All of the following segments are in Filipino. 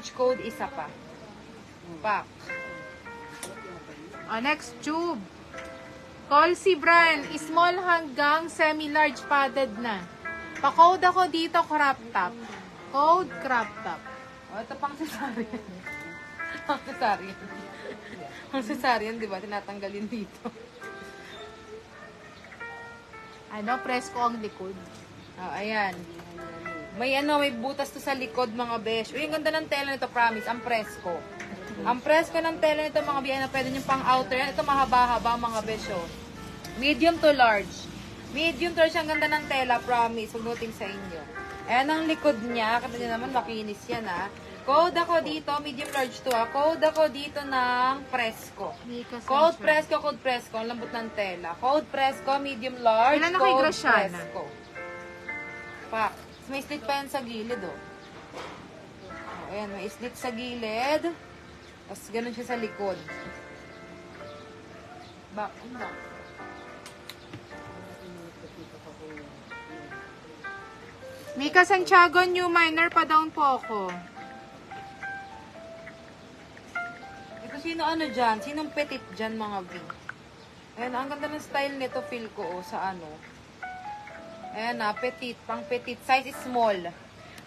large code, isa pa. Pack. Next tube. Colsey brand, small hanggang semi-large padded na. Pa-code ako dito, crop top. Code, crop top. Ito pang cesarean. Pang cesarean. Pang cesarean, di ba? Tinatanggalin dito. Presko ang likod. Ayan. May butas to sa likod, mga besh. Uy, ang ganda ng tela nito, promise. Ang presko. Ang presko ng tela nito, mga biya, na pwede nyo pang outer yan. Ito mahaba-haba, mga besh, oh. Medium to large. Medium to large, ang ganda ng tela, promise. Huwag sa inyo. Ayan ang likod niya. Kata nyo naman, makinis yan, ha. Code ako dito, medium large to, ha. Code ako dito ng presko. Code presko, ang lambot ng tela. Code presko, medium large, Kailan na kay code Graciana? presko. Pa, may slit pa yan sa gilid, oh. Ayan, may slit sa gilid. Tapos, ganun siya sa likod. Back. Mika Santiago, new minor pa down po ako. Ito, sino dyan? Sinong petit dyan, mga V? Ayan, ang ganda ng style nito, feel ko, oh, sa Ayan petit, pang petit. Size is small.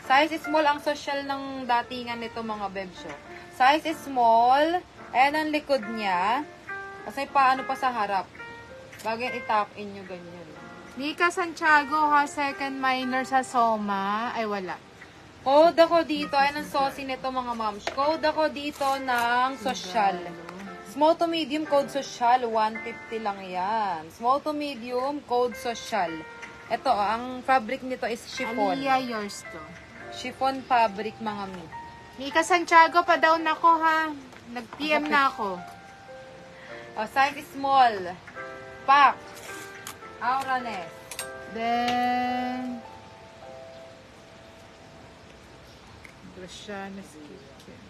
Size is small ang social ng datingan nito, mga bebsyo. Size is small. Ayan ang likod niya. Kasi paano pa sa harap. Bago yan i-tuck in nyo, ganyan. Mika Santiago, ha, second minor sa Soma. Ay, wala. Code ako dito. Ayan ang saucy nito, mga moms. Code ako dito ng social. Small to medium, code social. 150 lang yan. Small to medium, code social. Ito, ang fabric nito is chiffon. Aliyah, yours to. Chiffon fabric, mga mi. Mika Santiago, pa down ako, ha. Nag-PM na ako. Size is small. Pack. Auranes. Then, Graciana Skincare.